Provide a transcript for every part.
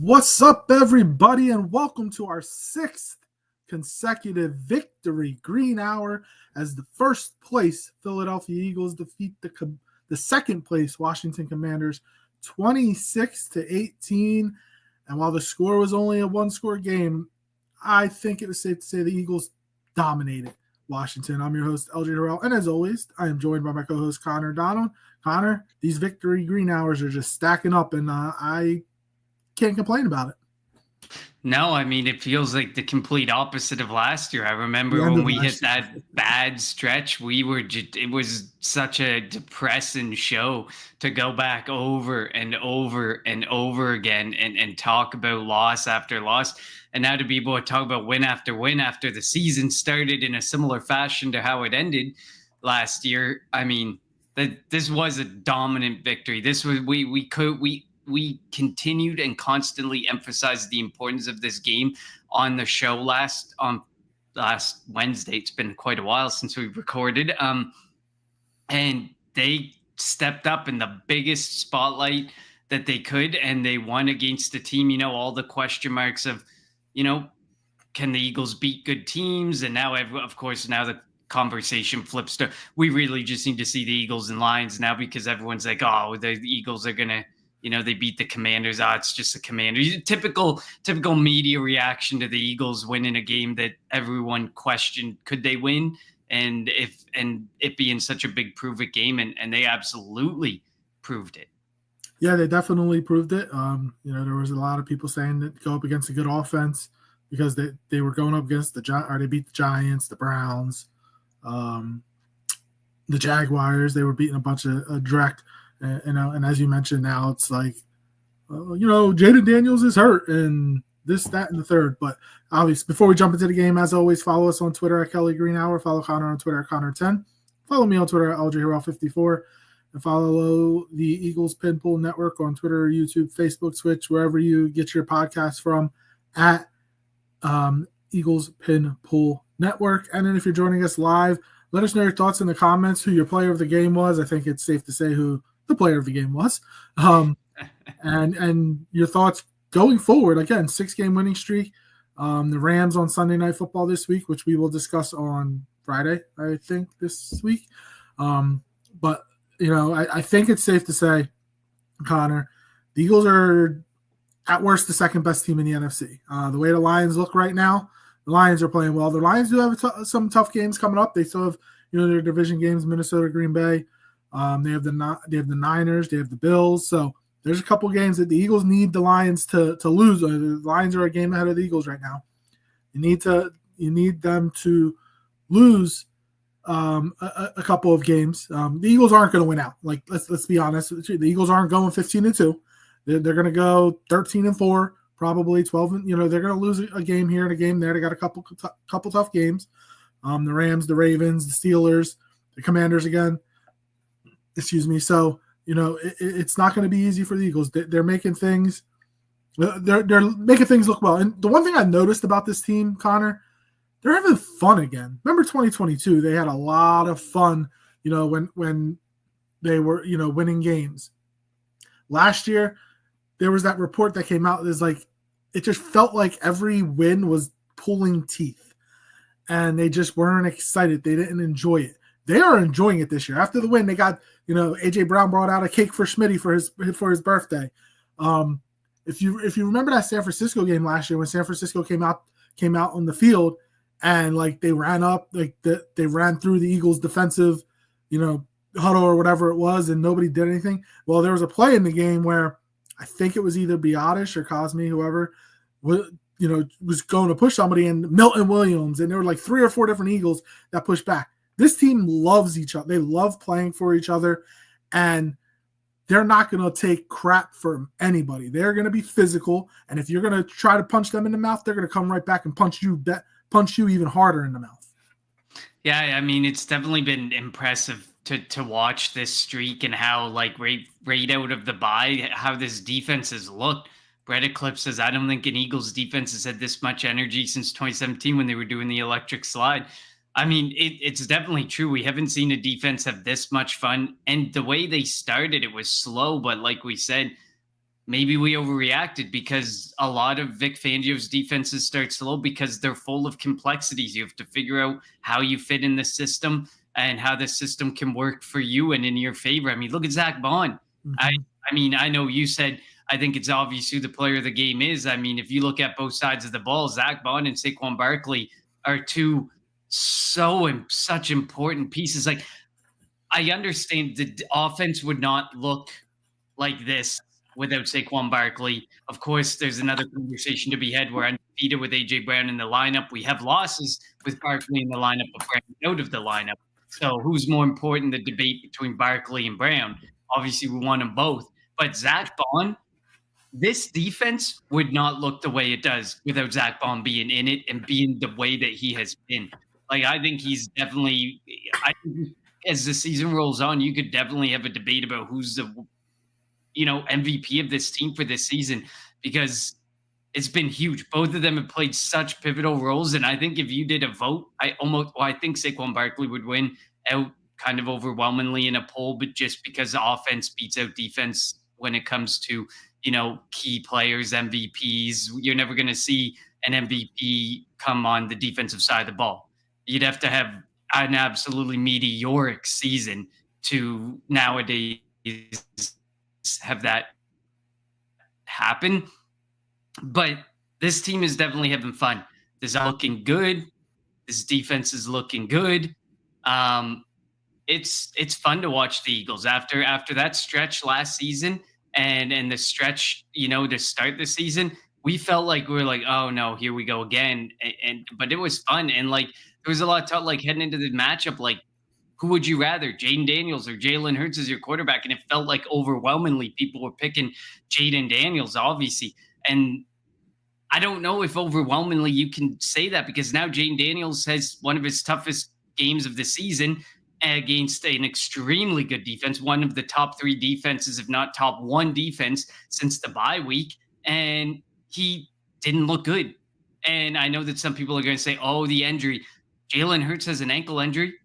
What's up, everybody, and welcome to our sixth consecutive victory green hour as the first place Philadelphia Eagles defeat the second place Washington Commanders 26-18. And while the score was only a one-score game, I think it was safe to say the Eagles dominated Washington. I'm your host, LJ Harrell, and as always, I am joined by my co-host, Connor Donald. Connor, these victory green hours are just stacking up, and I can't complain about it. No, I mean, it feels like the complete opposite of last year. I remember when we hit that bad stretch, it was such a depressing show to go back over and over and over again and talk about loss after loss. And now to be able to talk about win after win after the season started in a similar fashion to how it ended last year. I mean, this was a dominant victory. This was, we continued and constantly emphasized the importance of this game on the show last Wednesday. It's been quite a while since we recorded. And they stepped up in the biggest spotlight that they could, and they won against the team, all the question marks of, can the Eagles beat good teams? And now, of course, now the conversation flips to, we really just need to see the Eagles and Lions now, because everyone's like, oh, the Eagles are going to, they beat the Commanders. It's just the Commanders. Typical media reaction to the Eagles winning a game that everyone questioned, could they win? And it being such a big prove-it game, and they absolutely proved it. Yeah, they definitely proved it. There was a lot of people saying that go up against a good offense because they were going up against they beat the Giants, the Browns, the Jaguars. They were beating a bunch of direct. And as you mentioned, now it's like, Jayden Daniels is hurt and this, that, and the third. But obviously, before we jump into the game, as always, follow us on Twitter at Kelly Green Hour. Follow Connor on Twitter at Connor10. Follow me on Twitter at LJHerrell54. And follow the Eagles Pinpool Network on Twitter, YouTube, Facebook, Twitch, wherever you get your podcasts from at Eagles Pinpool Network. And then if you're joining us live, let us know your thoughts in the comments, who your player of the game was. I think it's safe to say who the player of the game was, and your thoughts going forward. Again, 6-game winning streak. The Rams on Sunday Night Football this week, which we will discuss on Friday, I think, this week. But I think it's safe to say, Connor, the Eagles are at worst the second best team in the NFC. The way the Lions look right now, the Lions are playing well. The Lions do have some tough games coming up. They still have their division games: Minnesota, Green Bay. They have the Niners, they have the Bills. So there's a couple games that the Eagles need the Lions to lose. The Lions are a game ahead of the Eagles right now. You need them to lose a couple of games. The Eagles aren't going to win out. Like let's be honest. The Eagles aren't going 15-2. They're going to go 13-4, probably 12. They're going to lose a game here and a game there. They got a couple tough games. The Rams, the Ravens, the Steelers, the Commanders again. Excuse me. So, it's not going to be easy for the Eagles. They're making things look well. And the one thing I noticed about this team, Connor, they're having fun again. Remember 2022, they had a lot of fun, when they were, winning games. Last year, there was that report that came out. It just felt like every win was pulling teeth, and they just weren't excited. They didn't enjoy it. They are enjoying it this year. After the win, they got, AJ Brown brought out a cake for Schmitty for his birthday. If you remember that San Francisco game last year, when San Francisco came out on the field and they ran up, they ran through the Eagles defensive, huddle or whatever it was, and nobody did anything. Well, there was a play in the game where I think it was either Biotish or Cosme, whoever was going to push somebody, and Milton Williams, and there were 3 or 4 different Eagles that pushed back. This team loves each other. They love playing for each other, and they're not going to take crap from anybody. They're going to be physical, and if you're going to try to punch them in the mouth, they're going to come right back and punch you even harder in the mouth. Yeah, I mean, it's definitely been impressive to watch this streak and how, right out of the bye, how this defense has looked. Brett Eclipse says, I don't think an Eagles defense has had this much energy since 2017 when they were doing the electric slide. I mean, it's definitely true. We haven't seen a defense have this much fun. And the way they started, it was slow. But like we said, maybe we overreacted because a lot of Vic Fangio's defenses start slow because they're full of complexities. You have to figure out how you fit in the system and how the system can work for you and in your favor. I mean, look at Zach Baun. I mean, I know you said I think it's obvious who the player of the game is. I mean, if you look at both sides of the ball, Zach Baun and Saquon Barkley are two such important pieces. Like, I understand the offense would not look like this without Saquon Barkley. Of course, there's another conversation to be had. We're undefeated with A.J. Brown in the lineup. We have losses with Barkley in the lineup, but Brown out of the lineup. So who's more important, the debate between Barkley and Brown? Obviously, we want them both. But Zach Baun, this defense would not look the way it does without Zach Baun being in it and being the way that he has been. Like, I think he's definitely – I think as the season rolls on, you could definitely have a debate about who's the MVP of this team for this season, because it's been huge. Both of them have played such pivotal roles. And I think if you did a vote, I think Saquon Barkley would win out kind of overwhelmingly in a poll, but just because offense beats out defense when it comes to, key players, MVPs, you're never going to see an MVP come on the defensive side of the ball. You'd have to have an absolutely meteoric season to nowadays have that happen. But this team is definitely having fun. This is looking good. This defense is looking good. It's fun to watch the Eagles after that stretch last season and the stretch, to start the season. We felt like we were like, oh no, here we go again. But it was fun. And like, there was a lot of talk, like heading into the matchup, like, who would you rather, Jayden Daniels or Jalen Hurts as your quarterback? And it felt like overwhelmingly people were picking Jayden Daniels, obviously. And I don't know if overwhelmingly you can say that, because now Jayden Daniels has one of his toughest games of the season against an extremely good defense, one of the top 3 defenses, if not top 1 defense since the bye week. And he didn't look good. And I know that some people are going to say, oh, the injury. Jalen Hurts has an ankle injury.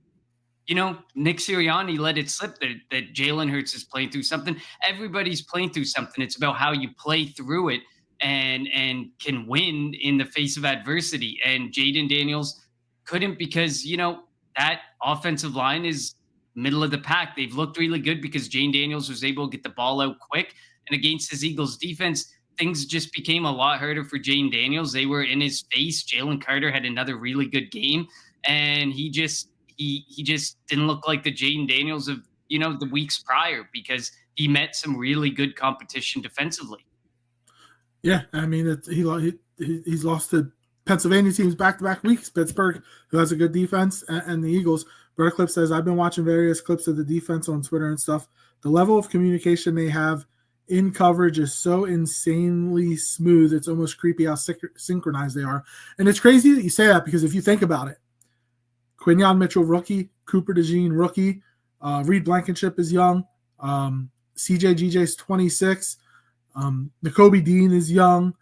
Nick Sirianni let it slip that Jalen Hurts is playing through something. Everybody's playing through something. It's about how you play through it and can win in the face of adversity. And Jayden Daniels couldn't, because, that offensive line is middle of the pack. They've looked really good because Jayden Daniels was able to get the ball out quick. And against his Eagles defense, things just became a lot harder for Jayden Daniels. They were in his face. Jalen Carter had another really good game, and he just didn't look like the Jayden Daniels of, the weeks prior, because he met some really good competition defensively. Yeah, I mean, he's lost to Pennsylvania teams back-to-back weeks. Pittsburgh, who has a good defense, and the Eagles. Bertclip says, I've been watching various clips of the defense on Twitter and stuff. The level of communication they have in coverage is so insanely smooth. It's almost creepy how synchronized they are. And it's crazy that you say that, because if you think about it, Quinyon Mitchell, rookie. Cooper DeJean, rookie. Reed Blankenship is young. CJGJ's 26. Nakobe Dean is young.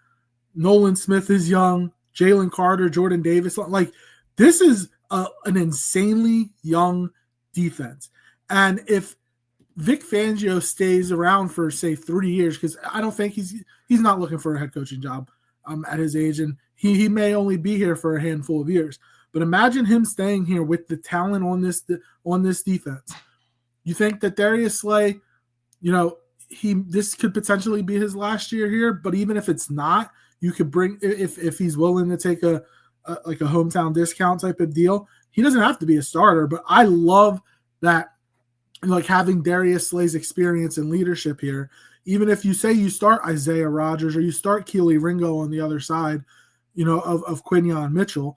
Nolan Smith is young. Jalen Carter, Jordan Davis. Like, this is an insanely young defense. And if Vic Fangio stays around for, say, 3 years, because I don't think he's not looking for a head coaching job at his age, and he may only be here for a handful of years. But imagine him staying here with the talent on this defense. You think that Darius Slay, this could potentially be his last year here, but even if it's not, you could bring, if he's willing to take a hometown discount type of deal, he doesn't have to be a starter. But I love that, like, having Darius Slay's experience and leadership here. Even if you say you start Isaiah Rodgers or you start Keely Ringo on the other side, of Quinyon Mitchell,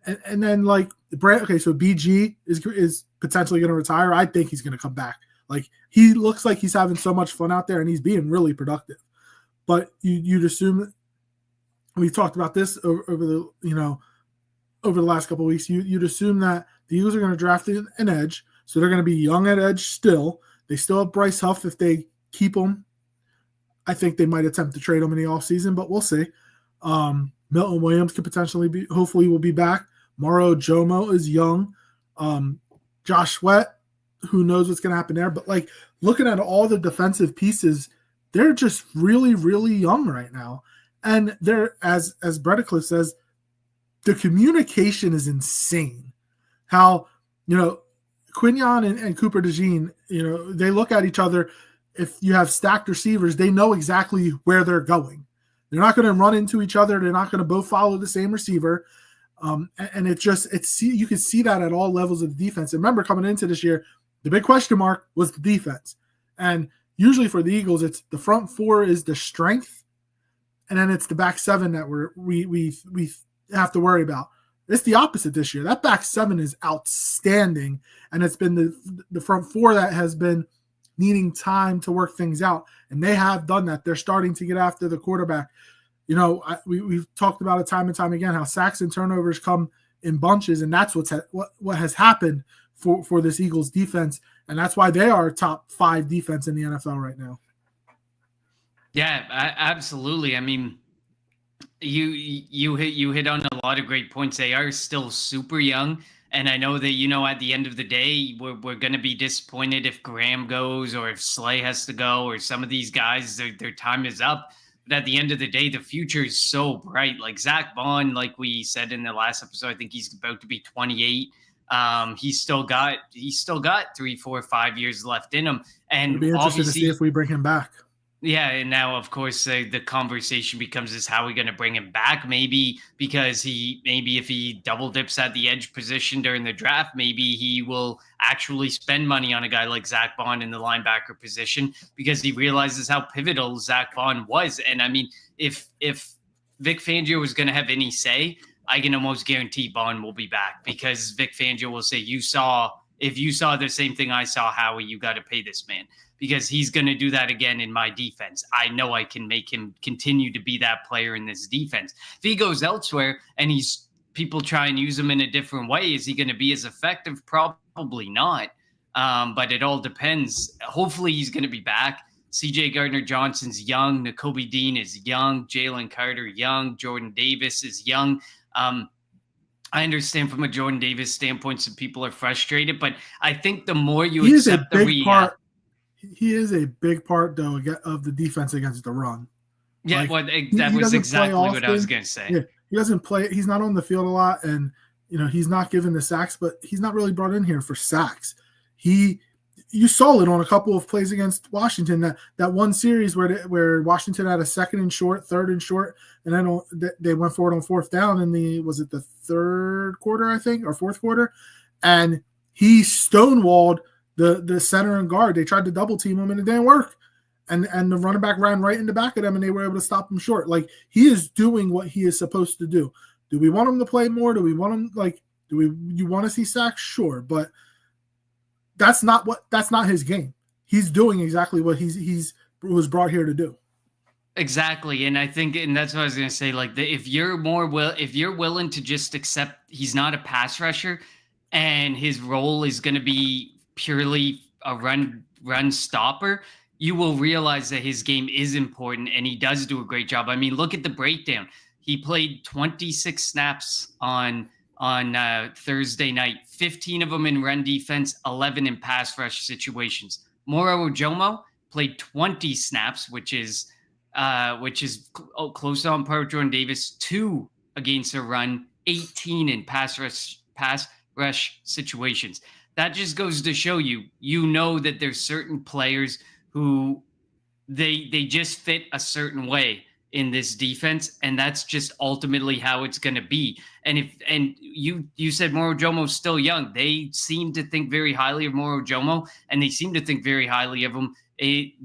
and then like okay, so BG is potentially going to retire. I think he's going to come back. Like, he looks like he's having so much fun out there, and he's being really productive. But you'd assume that, we've talked about this over the last couple of weeks. You'd assume that the Eagles are going to draft an edge, so they're going to be young at edge still. They still have Bryce Huff if they keep him. I think they might attempt to trade him in the offseason, but we'll see. Milton Williams could potentially hopefully will be back. Mauro Jomo is young. Josh Sweat, who knows what's going to happen there. But, like, looking at all the defensive pieces they're just really, really young right now. And they're, as Bredicliffe says, the communication is insane. How, Quinion and Cooper DeJean, they look at each other. If you have stacked receivers, they know exactly where they're going. They're not going to run into each other. They're not going to both follow the same receiver. And you can see that at all levels of the defense. And remember, coming into this year, the big question mark was the defense. And usually for the Eagles, it's the front four is the strength, and then it's the back seven that we have to worry about. It's the opposite this year. That back seven is outstanding, and it's been the front four that has been needing time to work things out, and they have done that. They're starting to get after the quarterback. We've talked about it time and time again how sacks and turnovers come in bunches, and that's what has happened for this Eagles defense, and that's why they are top 5 defense in the NFL right now. Yeah, absolutely. I mean, you hit on a lot of great points. They are still super young, and I know that at the end of the day, we're going to be disappointed if Graham goes or if Slay has to go or some of these guys their time is up. But at the end of the day, the future is so bright. Like Zach Baun, like we said in the last episode, I think he's about to be 28. He's still got 3, 4, 5 years left in him, and it'd be interesting to see if we bring him back. Yeah, and now of course the conversation becomes is how are we going to bring him back? Maybe because if he double dips at the edge position during the draft, maybe he will actually spend money on a guy like Zach Baun in the linebacker position because he realizes how pivotal Zach Baun was. And I mean, if Vic Fangio was going to have any say, I can almost guarantee Baun will be back because Vic Fangio will say, if you saw the same thing I saw, Howie, you got to pay this man because he's going to do that again in my defense. I know I can make him continue to be that player in this defense. If he goes elsewhere and people try and use him in a different way, is he going to be as effective? Probably not. But it all depends. Hopefully he's going to be back. CJ Gardner-Johnson's young. Nakobe Dean is young. Jalen Carter, young. Jordan Davis is young. I understand from a Jordan Davis standpoint, some people are frustrated, but I think the more you accept the reality. He is a big part, though, of the defense against the run. Yeah, that was exactly what I was going to say. Yeah, he doesn't play. He's not on the field a lot, and he's not given the sacks, but he's not really brought in here for sacks. You saw it on a couple of plays against Washington. That one series where Washington had a 2nd and short, 3rd and short, and then they went for it on 4th down in the 3rd quarter, I think, or 4th quarter, and he stonewalled the center and guard. They tried to double team him and it didn't work. And the running back ran right in the back of them and they were able to stop him short. Like, he is doing what he is supposed to do. Do we want him to play more? Do we want him you want to see sacks? Sure. But that's not his game. He's doing exactly what he was brought here to do. Exactly. And I think, and that's what I was going to say, like if you're willing to just accept he's not a pass rusher and his role is going to be purely a run stopper, you will realize that his game is important and he does do a great job. I mean, look at the breakdown. He played 26 snaps on Thursday night, 15 of them in run defense, 11 in pass rush situations. Moro Ojomo played 20 snaps, which is close on par with Jordan Davis, 2 against a run, 18 in pass rush situations. That just goes to show you that there's certain players who they just fit a certain way in this defense, and that's just ultimately how it's going to be. And you said Moro Ojomo's still young. They seem to think very highly of Moro Ojomo, and they seem to think very highly of him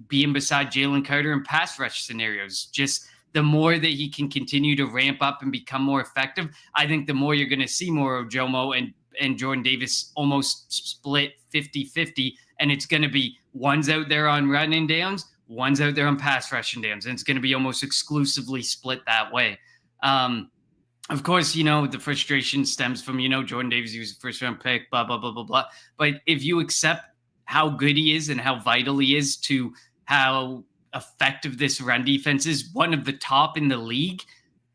being beside Jalen Carter in pass rush scenarios. Just the more that he can continue to ramp up and become more effective, I think the more you're going to see Moro Ojomo and Jordan Davis almost split 50-50, and it's going to be one's out there on running downs, one's out there on pass rushing downs, and it's going to be almost exclusively split that way. Of course, the frustration stems from, Jordan Davis, he was a first-round pick, blah, blah, blah, blah, blah. But if you accept how good he is and how vital he is to how effective this run defense is, one of the top in the league,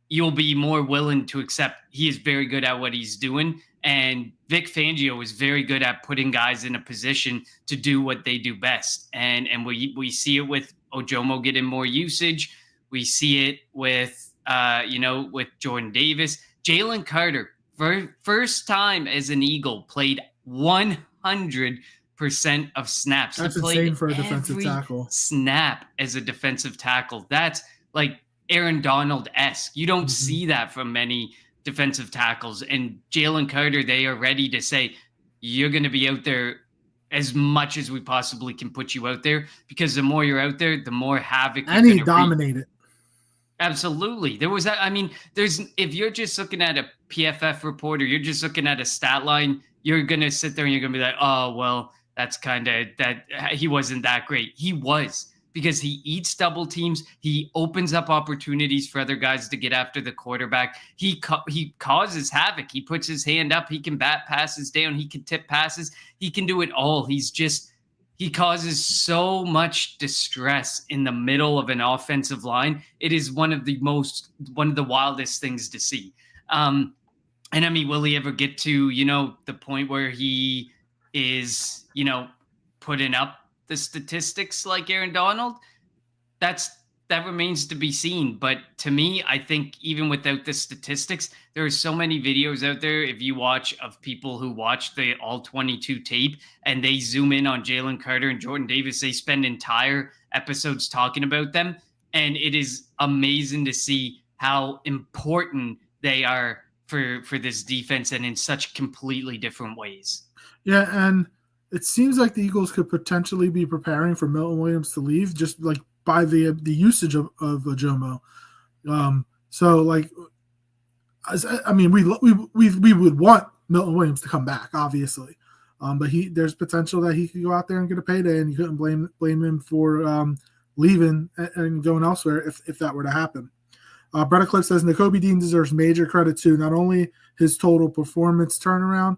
you'll be more willing to accept he is very good at what he's doing. And Vic Fangio is very good at putting guys in a position to do what they do best. And we see it with Ojomo getting more usage. We see it with, with Jordan Davis. Jalen Carter, for first time as an Eagle, played 100% of snaps. That's he played insane for a defensive every tackle. snap as a defensive tackle. That's like Aaron Donald-esque. You don't see that from many defensive tackles. And Jalen Carter, they are ready to say, you're going to be out there as much as we possibly can put you out there, because the more you're out there, the more havoc and you're he dominated. Absolutely. There was that. I mean, if you're just looking at a PFF report, or you're just looking at a stat line, you're going to sit there and you're going to be like, oh, well, that's kind of that. He wasn't that great. He was, because he eats double teams. He opens up opportunities for other guys to get after the quarterback. He causes havoc. He puts his hand up. He can bat passes down. He can tip passes. He can do it all. He causes so much distress in the middle of an offensive line. It is one of the wildest things to see. And I mean, will he ever get to, the point where he is, putting up the statistics like Aaron Donald? That remains to be seen. But to me, I think even without the statistics, there are so many videos out there, if you watch, of people who watch the all 22 tape and they zoom in on Jalen Carter and Jordan Davis. They spend entire episodes talking about them. And it is amazing to see how important they are for this defense, and in such completely different ways. Yeah, and it seems like the Eagles could potentially be preparing for Milton Williams to leave, just like by the usage of Ojomo. So like, I mean, we would want Milton Williams to come back, obviously, but there's potential that he could go out there and get a payday, and you couldn't blame him for leaving and going elsewhere if that were to happen. Brett Cliff says Nakobe Dean deserves major credit too, not only his total performance turnaround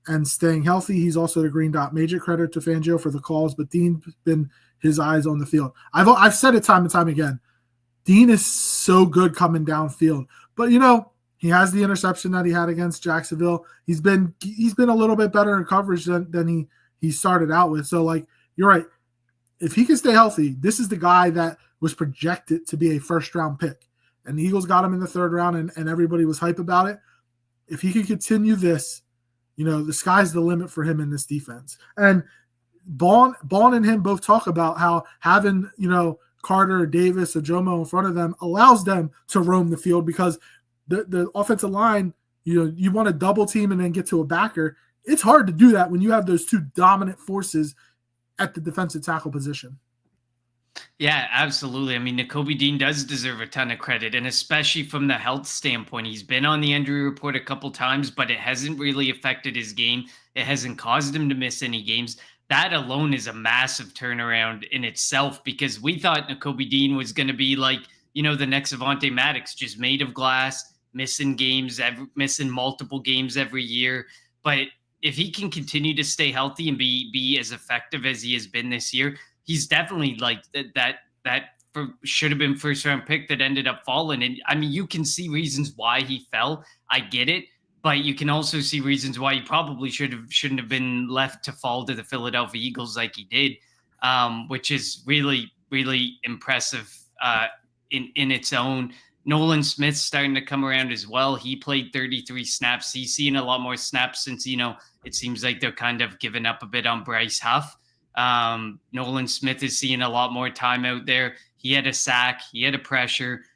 and staying healthy, he's also the green dot. Major credit to Fangio for the calls, but Dean's been his eyes on the field. I've said it time and time again. Dean is so good coming downfield, but he has the interception that he had against Jacksonville. He's been a little bit better in coverage than he started out with. So like, you're right. If he can stay healthy, this is the guy that was projected to be a first round pick. And the Eagles got him in the third round, and everybody was hype about it. If he can continue this, the sky's the limit for him in this defense. And Baun and him both talk about how having, Carter, Davis, Ojomo in front of them allows them to roam the field, because the offensive line, you want to double team and then get to a backer. It's hard to do that when you have those two dominant forces at the defensive tackle position. Yeah, absolutely. I mean, Nakobe Dean does deserve a ton of credit, and especially from the health standpoint. He's been on the injury report a couple times, but it hasn't really affected his game. It hasn't caused him to miss any games. That alone is a massive turnaround in itself, because we thought Nakobe Dean was going to be like, the next Avonte Maddox, just made of glass, missing multiple games every year. But if he can continue to stay healthy and be as effective as he has been this year, he's definitely like that should have been first round pick that ended up falling. And I mean, you can see reasons why he fell. I get it. But you can also see reasons why he probably shouldn't have been left to fall to the Philadelphia Eagles like he did, which is really, really impressive in its own. Nolan Smith's starting to come around as well. He played 33 snaps. He's seen a lot more snaps since, it seems like they're kind of giving up a bit on Bryce Huff. Nolan Smith is seeing a lot more time out there. He had a sack. He had a pressure.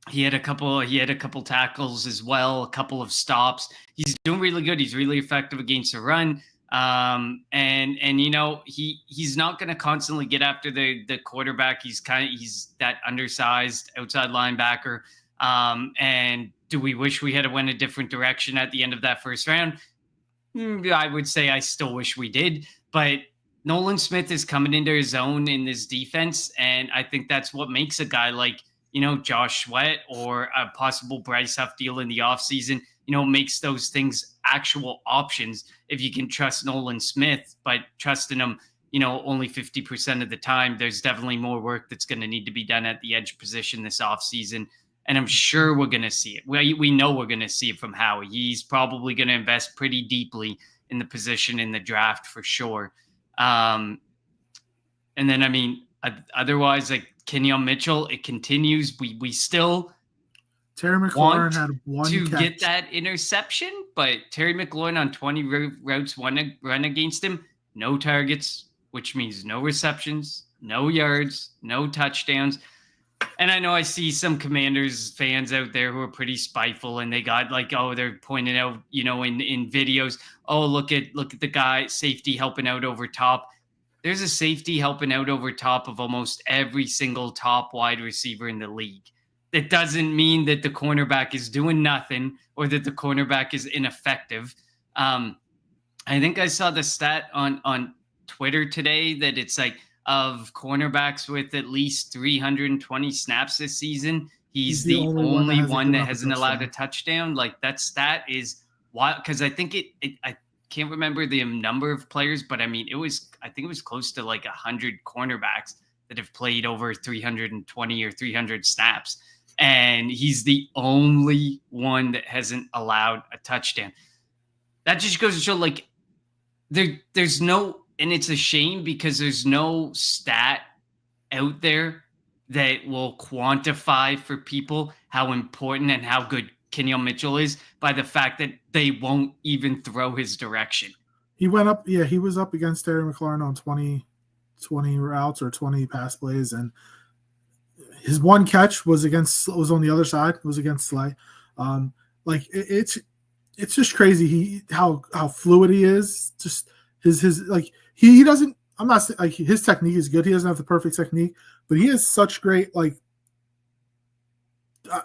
He had a couple tackles as well, a couple of stops. He's doing really good. He's really effective against the run. He's not going to constantly get after the quarterback. He's that undersized outside linebacker. And do we wish we had went a different direction at the end of that first round? I would say I still wish we did, but Nolan Smith is coming into his own in this defense. And I think that's what makes a guy like, Josh Sweat or a possible Bryce Huff deal in the offseason, makes those things actual options if you can trust Nolan Smith. But trusting him, only 50% of the time, there's definitely more work that's going to need to be done at the edge position this offseason. And I'm sure we're going to see it. We know we're going to see it from Howie. He's probably going to invest pretty deeply in the position in the draft for sure. And then, I mean, Otherwise, like Kenyon Mitchell, it continues. We still Terry McLaurin want had one to catch. get that interception, but Terry McLaurin on 20 routes run against him, no targets, which means no receptions, no yards, no touchdowns. And I know I see some Commanders fans out there who are pretty spiteful, and they got like, oh, they're pointing out, you know, in videos, oh, look at the guy safety helping out over top. There's a safety helping out over top of almost every single top wide receiver in the league. It doesn't mean that the cornerback is doing nothing or that the cornerback is ineffective. I think I saw the stat on Twitter today that it's like of cornerbacks with at least 320 snaps this season, he's the only one that hasn't allowed a touchdown. Like that stat is wild because I think I can't remember the number of players, but I mean, I think it was close to like 100 cornerbacks that have played over 320 or 300 snaps. And he's the only one that hasn't allowed a touchdown. That just goes to show like there's no, and it's a shame because there's no stat out there that will quantify for people how important and how good Kenyon Mitchell is by the fact that they won't even throw his direction. He went up, yeah, he was up against Terry McLaurin on 20 routes or 20 pass plays, and his one catch was on the other side, was against Slay. It's just crazy how fluid he is. Just his like he doesn't. I'm not like his technique is good. He doesn't have the perfect technique, but he has such great like.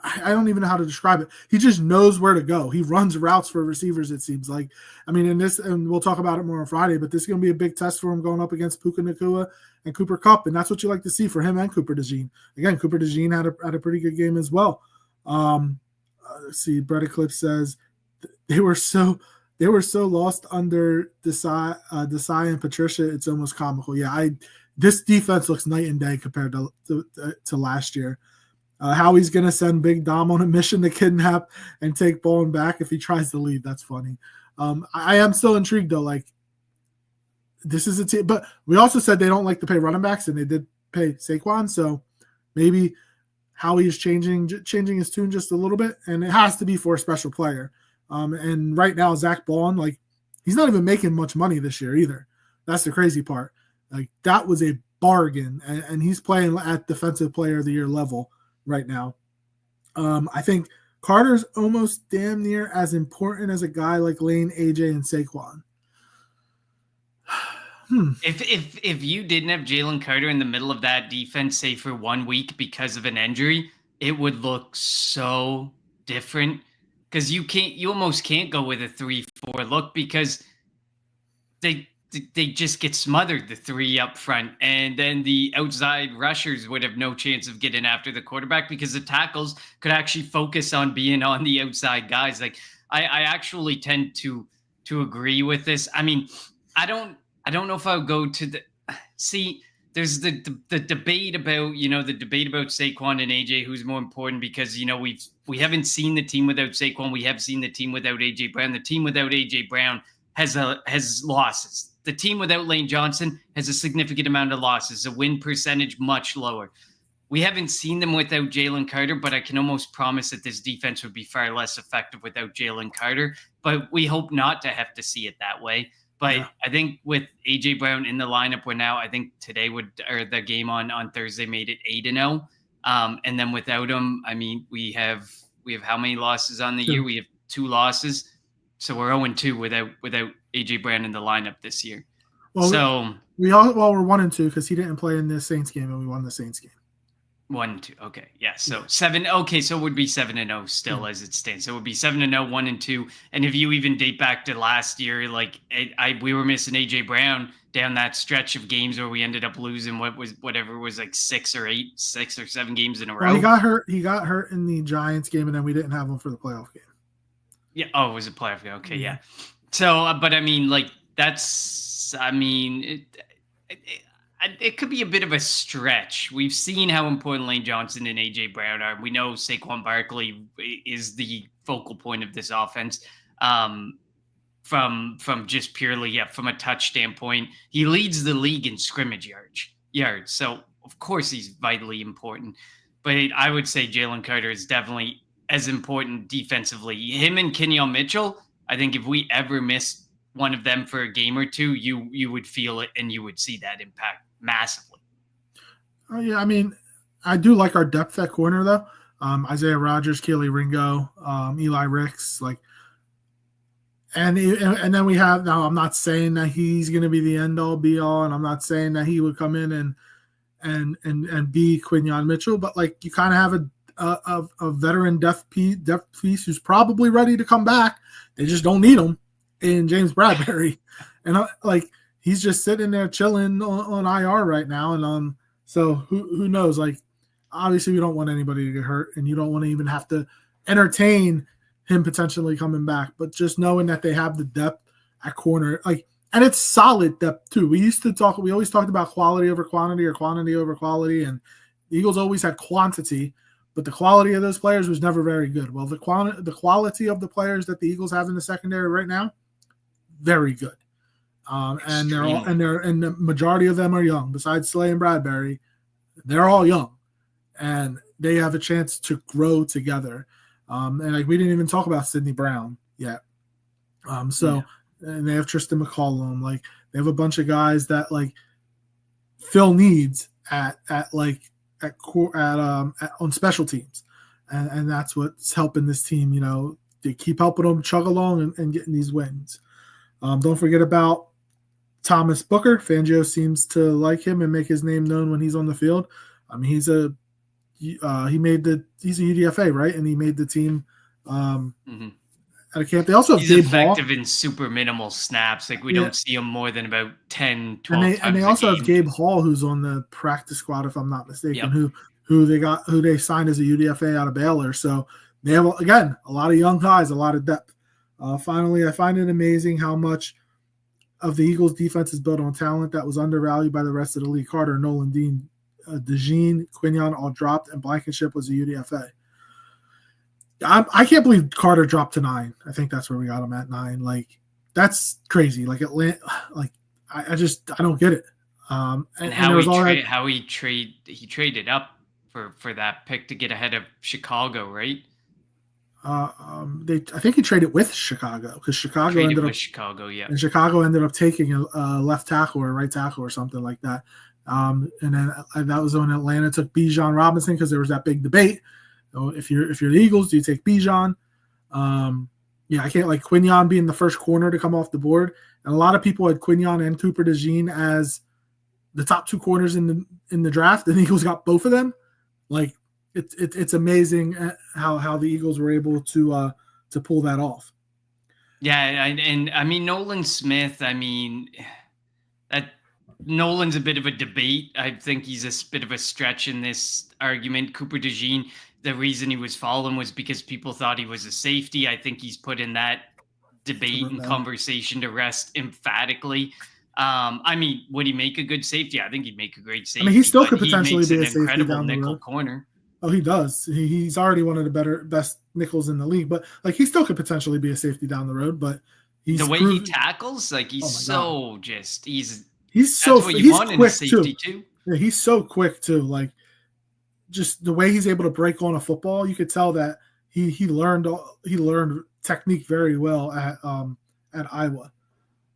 I don't even know how to describe it. He just knows where to go. He runs routes for receivers, it seems like. I mean, and we'll talk about it more on Friday, but this is going to be a big test for him going up against Puka Nacua and Cooper Kupp, and that's what you like to see for him and Cooper DeJean. Again, Cooper DeJean had a pretty good game as well. Let's see, Brett Eclipse says they were so lost under Desai and Patricia. It's almost comical. Yeah, this defense looks night and day compared to last year. How he's going to send Big Dom on a mission to kidnap and take Baun back if he tries to leave. That's funny. I am still intrigued, though. Like, this is a team. But we also said they don't like to pay running backs, and they did pay Saquon. So maybe Howie is changing his tune just a little bit, and it has to be for a special player. And right now, Zach Baun, like, he's not even making much money this year either. That's the crazy part. Like, that was a bargain, and he's playing at Defensive Player of the Year level right now. I think Carter's almost damn near as important as a guy like Lane, AJ, and Saquon. If you didn't have Jalen Carter in the middle of that defense, say for 1 week because of an injury, it would look so different. Because you almost can't go with a 3-4 look because they just get smothered, the three up front, and then the outside rushers would have no chance of getting after the quarterback because the tackles could actually focus on being on the outside guys. Like I actually tend to agree with this. I mean, I don't know if I would go to there's the debate about, the debate about Saquon and AJ, who's more important, because, we haven't seen the team without Saquon. We have seen the team without AJ Brown. The team without AJ Brown has losses. The team without Lane Johnson has a significant amount of losses, a win percentage much lower. We haven't seen them without Jalen Carter, but I can almost promise that this defense would be far less effective without Jalen Carter. But we hope not to have to see it that way. But yeah. I think with AJ Brown in the lineup, I think today the game on Thursday made it 8-0. And then without him, I mean, we have how many losses on the year? We have 2 losses. So we're 0-2 without AJ Brown in the lineup this year. Well, so we're 1-2 because he didn't play in the Saints game, and we won the Saints game. 1-2. Okay, yeah. So 7. Okay, so it would be 7-0 still as it stands. So it would be 7-0, 1-2. And if you even date back to last year, like we were missing AJ Brown down that stretch of games where we ended up losing whatever was like 6 or 7 games in a row. Well, he got hurt in the Giants game, and then we didn't have him for the playoff game. Yeah. Oh, it was a playoff game. Okay. Yeah. So, but I mean, like it could be a bit of a stretch. We've seen how important Lane Johnson and AJ Brown are. We know Saquon Barkley is the focal point of this offense. From just purely from a touch standpoint, he leads the league in scrimmage yards. So of course he's vitally important, but I would say Jalen Carter is definitely as important defensively. Him and Kenyon Mitchell, I think if we ever missed one of them for a game or two, you would feel it and you would see that impact massively. Oh yeah, I mean, I do like our depth at corner though. Isaiah Rodgers, Keely Ringo, Eli Ricks, like, and then we have, now I'm not saying that he's going to be the end all be all, and I'm not saying that he would come in and be Quinyon Mitchell, but like you kind of have a veteran depth piece who's probably ready to come back. They just don't need him in James Bradbury, and like he's just sitting there chilling on IR right now, and so who knows? Like, obviously we don't want anybody to get hurt, and you don't want to even have to entertain him potentially coming back. But just knowing that they have the depth at corner, like, and it's solid depth too. We always talked about quality over quantity or quantity over quality, and the Eagles always had quantity, but the quality of those players was never very good. Well, the quality of the players that the Eagles have in the secondary right now, very good. And the majority of them are young. Besides Slay and Bradbury, they're all young, and they have a chance to grow together. And like we didn't even talk about Sidney Brown yet. And they have Tristan McCollum. Like they have a bunch of guys that like fill needs on special teams, and that's what's helping this team. You know, to keep helping them chug along and getting these wins. Don't forget about Thomas Booker. Fangio seems to like him and make his name known when he's on the field. I mean, he's a UDFA, right? And he made the team at a camp. They also have Gabe effective Hall in super minimal snaps. Like we don't see him more than about 10, 12 and times they also a game. have Gabe Hall, who's on the practice squad, if I'm not mistaken, who they signed as a UDFA out of Baylor. So they have, again, a lot of young guys, a lot of depth. Finally, I find it amazing how much of the Eagles' defense is built on talent that was undervalued by the rest of the league. Carter, Nolan Dean, DeJean, Quinyon all dropped, and Blankenship was a UDFA. I can't believe Carter dropped to 9. I think that's where we got him at 9. Like, that's crazy. Like, I don't get it. And how he traded up for that pick to get ahead of Chicago, right? I think he traded with Chicago because Chicago ended up taking a left tackle or a right tackle or something like that. And then that was when Atlanta took Bijan Robinson because there was that big debate. So if you're the Eagles, do you take Bijan? I can't, like, Quinyon being the first corner to come off the board, and a lot of people had Quinyon and Cooper DeJean as the top 2 corners in the draft, and the Eagles got both of them. Like, it's amazing how the Eagles were able to pull that off. Yeah, and I mean Nolan Smith. I mean that Nolan's a bit of a debate. I think he's a bit of a stretch in this argument. Cooper DeJean, the reason he was fallen was because people thought he was a safety. I think he's put in that debate and conversation to rest emphatically. I mean, would he make a good safety? I think he'd make a great safety. I mean, he still could potentially be a safety incredible down the nickel road. Corner. Oh, he does. He's already one of the best nickels in the league, but like he still could potentially be a safety down the road. But he tackles, like he's he's quick too. Yeah, he's so quick too. Like just the way he's able to break on a football, you could tell that he learned technique very well at Iowa.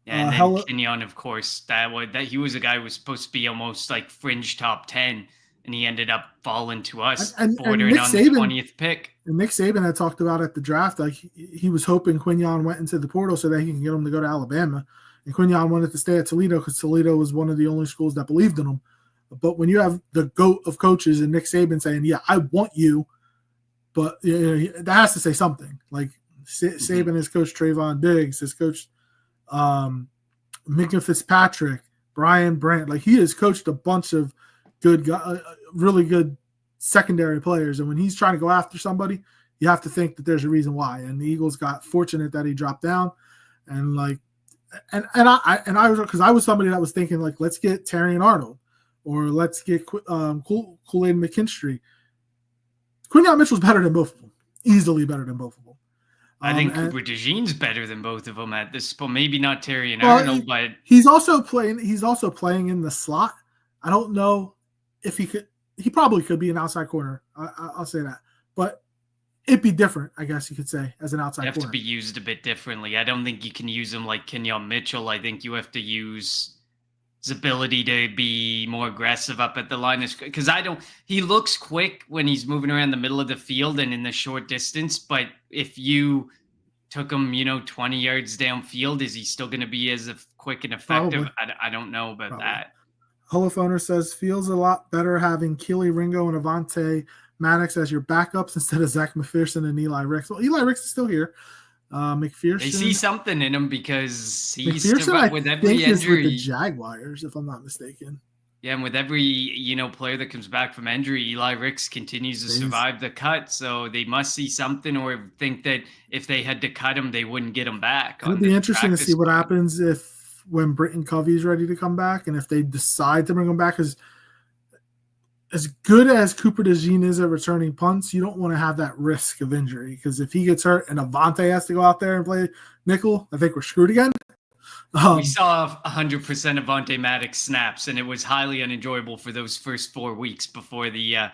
Yeah, and then Kenyon, of course, that he was a guy who was supposed to be almost like fringe top 10. And he ended up falling to us, bordering on the 20th pick. And Nick Saban had talked about at the draft, like he was hoping Quinyon went into the portal so that he can get him to go to Alabama. And Quinyon wanted to stay at Toledo because Toledo was one of the only schools that believed in him. But when you have the GOAT of coaches and Nick Saban saying, "Yeah, I want you," but that has to say something. Like Saban has coached Trayvon Diggs, has coached Minka Fitzpatrick, Brian Brandt. Like he has coached a bunch of good, really good secondary players, and when he's trying to go after somebody, you have to think that there's a reason why. And the Eagles got fortunate that he dropped down, and like, I was somebody that was thinking like, let's get Terrion Arnold, or let's get Kool-Aid McKinstry. Quinyon Mitchell's better than both of them, easily better than both of them. I think Cooper DeJean's better than both of them at this point. Maybe not Terrion Arnold, but he's also playing in the slot. I don't know if he probably could be an outside corner. I'll say that, but it'd be different, I guess you could say, as an outside corner. To be used a bit differently. I don't think you can use him like Kenyon Mitchell. I think you have to use his ability to be more aggressive up at the line of scrimmage. Because he looks quick when he's moving around the middle of the field and in the short distance. But if you took him, 20 yards downfield, is he still going to be as quick and effective? I don't know about that. Holophoner says, feels a lot better having Keely Ringo and Avonte Maddox as your backups instead of Zach McPherson and Eli Ricks. Well, Eli Ricks is still here. McPherson. They see something in him because he's with every injury. With the Jaguars, if I'm not mistaken. Yeah, and with every player that comes back from injury, Eli Ricks continues to survive the cut. So they must see something, or think that if they had to cut him, they wouldn't get him back. It'll be interesting to see what happens when Britton Covey's ready to come back, and if they decide to bring him back. Because as good as Cooper DeJean is at returning punts, you don't want to have that risk of injury, because if he gets hurt and Avonte has to go out there and play nickel, I think we're screwed again. We saw 100% Avonte Maddox snaps, and it was highly unenjoyable for those first 4 weeks before the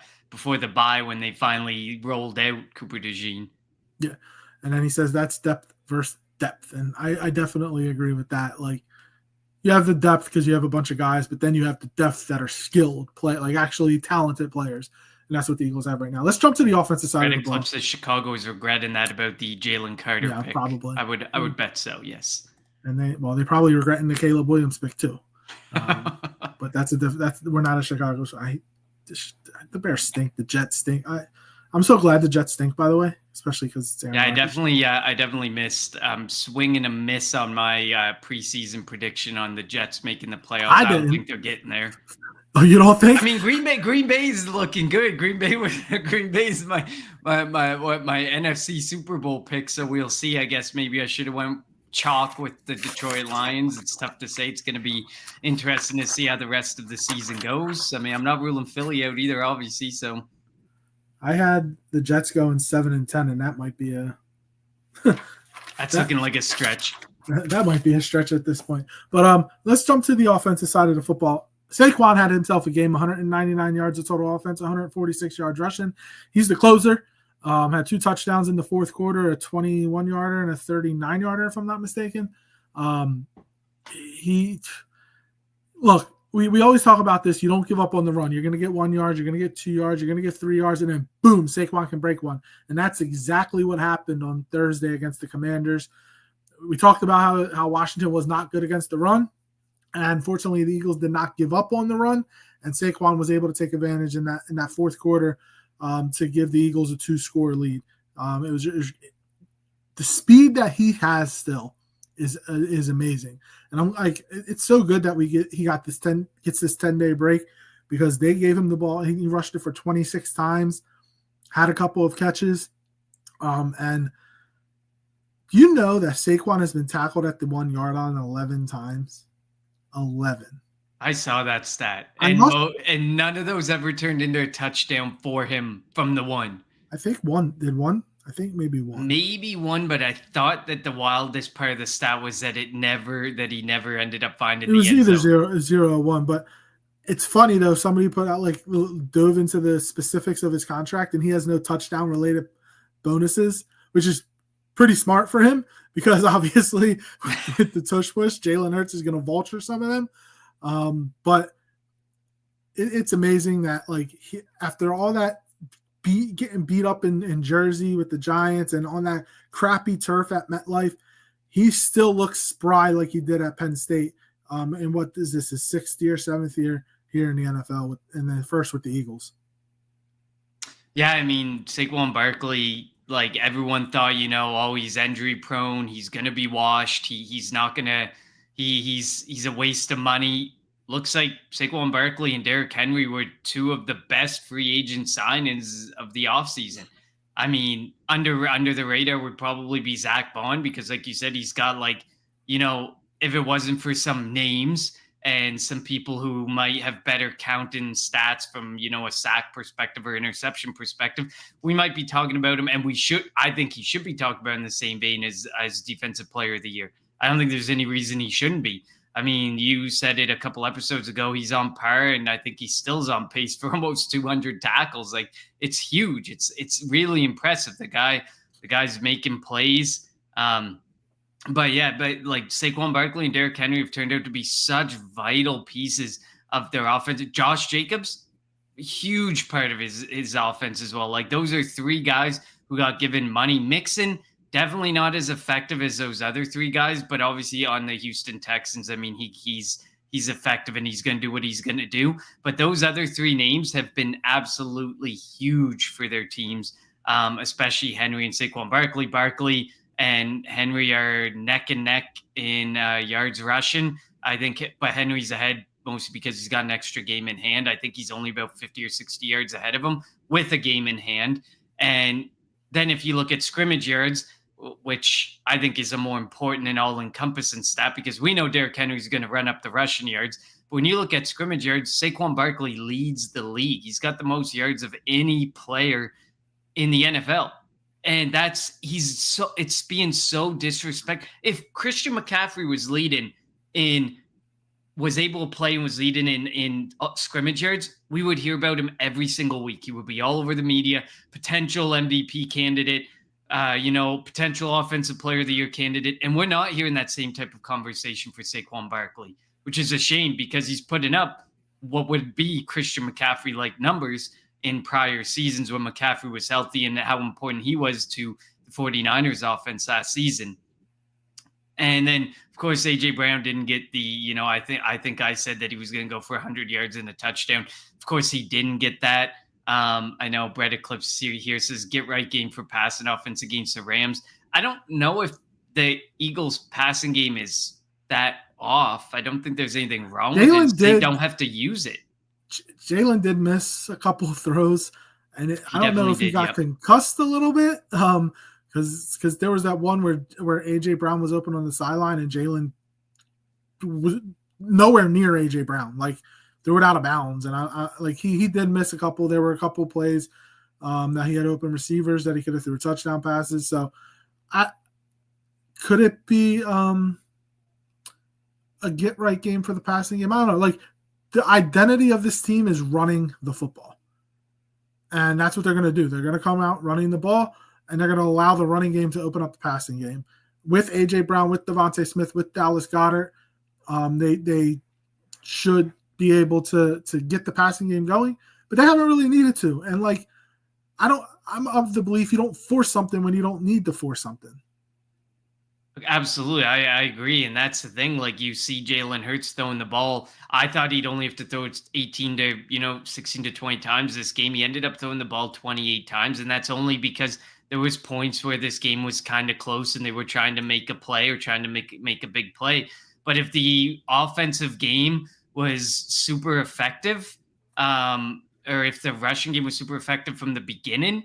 bye when they finally rolled out Cooper DeJean. Yeah, and then he says that's depth versus depth, and I definitely agree with that. Like, you have the depth because you have a bunch of guys, but then you have the depth that are skilled, like actually talented players. And that's what the Eagles have right now. Let's jump to the offensive side of the ball. Says Chicago is regretting that about the Jalen Carter pick. Probably. I would bet so, yes. And they probably regretting the Caleb Williams pick too. But we're not a Chicago. So the Bears stink. The Jets stink. I'm so glad the Jets stink, by the way, especially because it's Aaron Rodgers. I definitely missed swing and a miss on my preseason prediction on the Jets making the playoffs. I don't think they're getting there. Oh, you don't think? I mean, Green Bay is looking good. Green Bay is my NFC Super Bowl pick, so we'll see. I guess maybe I should have went chalk with the Detroit Lions. It's tough to say. It's going to be interesting to see how the rest of the season goes. I mean, I'm not ruling Philly out either, obviously. So I had the Jets going 7-10, and that might be that's looking like a stretch. That might be a stretch at this point. But let's jump to the offensive side of the football. Saquon had himself a game, 199 yards of total offense, 146 yards rushing. He's the closer. Had 2 touchdowns in the fourth quarter, a 21-yarder and a 39-yarder, if I'm not mistaken. We always talk about this. You don't give up on the run. You're going to get 1 yard. You're going to get 2 yards. You're going to get 3 yards. And then, boom, Saquon can break one. And that's exactly what happened on Thursday against the Commanders. We talked about how Washington was not good against the run. And unfortunately, the Eagles did not give up on the run. And Saquon was able to take advantage in that fourth quarter to give the Eagles a 2-score lead. It was the speed that he has still is amazing. And I'm like, it's so good that he gets this 10-day break, because they gave him the ball. He rushed it for 26 times, had a couple of catches. And you know that Saquon has been tackled at the 1 yard line 11 times. 11. I saw that stat. And none of those ever turned into a touchdown for him from the one. I think one. Did one? I think maybe one. Maybe one, but I thought that the wildest part of the stat was that he never ended up finding the end zone. It was either 0 or 1, but it's funny though. Somebody put out dove into the specifics of his contract, and he has no touchdown related bonuses, which is pretty smart for him, because obviously with the tush push, Jalen Hurts is going to vulture some of them. But it's amazing that after all that getting beat up in Jersey with the Giants and on that crappy turf at MetLife, he still looks spry like he did at Penn State. And what is this, his 6th year, 7th year here in the NFL, and then first with the Eagles? Yeah, I mean, Saquon Barkley, everyone thought, he's injury prone. He's going to be washed. He's not going to – he's a waste of money. Looks like Saquon Barkley and Derrick Henry were 2 of the best free agent signings of the offseason. I mean, under the radar would probably be Zach Baun, because like you said, he's got if it wasn't for some names and some people who might have better counting stats from, a sack perspective or interception perspective, we might be talking about him. And I think he should be talked about in the same vein as Defensive Player of the Year. I don't think there's any reason he shouldn't be. I mean, you said it a couple episodes ago. He's on par, and I think he still's on pace for almost 200 tackles. Like, it's huge. It's really impressive. The guy's making plays. But like Saquon Barkley and Derrick Henry have turned out to be such vital pieces of their offense. Josh Jacobs, huge part of his offense as well. Like, those are three guys who got given money. Mixon, definitely not as effective as those other three guys, but obviously on the Houston Texans, I mean, he's effective and he's going to do what he's going to do. But those other three names have been absolutely huge for their teams, especially Henry and Saquon Barkley. Barkley and Henry are neck and neck in yards rushing, I think, but Henry's ahead mostly because he's got an extra game in hand. I think he's only about 50 or 60 yards ahead of him with a game in hand. And then if you look at scrimmage yards, which I think is a more important and all-encompassing stat, because we know Derrick Henry's going to run up the rushing yards. But when you look at scrimmage yards, Saquon Barkley leads the league. He's got the most yards of any player in the NFL. And it's being so disrespectful. If Christian McCaffrey was able to play and was leading in scrimmage yards, we would hear about him every single week. He would be all over the media, potential MVP candidate, potential offensive player of the year candidate. And we're not hearing that same type of conversation for Saquon Barkley, which is a shame because he's putting up what would be Christian McCaffrey-like numbers in prior seasons when McCaffrey was healthy and how important he was to the 49ers offense last season. And then, of course, A.J. Brown didn't get the, I think I said that he was going to go for 100 yards and a touchdown. Of course, he didn't get that. I know Brett Eclipse here says, get right game for passing offense against the Rams. I don't know if the Eagles passing game is that off. I don't think there's anything wrong with it. They don't have to use it. Jalen did miss a couple of throws, and I don't know if he got concussed a little bit, because there was that one where A.J. Brown was open on the sideline, and Jalen was nowhere near A.J. Brown. Like, threw it out of bounds, and I he did miss a couple. There were a couple plays that he had open receivers that he could have threw touchdown passes. So, could it be a get right game for the passing game? I don't know. Like, the identity of this team is running the football. And that's what they're going to do. They're going to come out running the ball, and they're going to allow the running game to open up the passing game. With A.J. Brown, with Devontae Smith, with Dallas Goedert, they should be able to get the passing game going, but they haven't really needed to. And, I'm of the belief you don't force something when you don't need to force something. Absolutely. I agree. And that's the thing. Like, you see Jalen Hurts throwing the ball. I thought he'd only have to throw it 18 to, 16 to 20 times this game. He ended up throwing the ball 28 times. And that's only because there was points where this game was kind of close and they were trying to make a play or trying to make a big play. But if the offensive game was super effective, or if the rushing game was super effective from the beginning,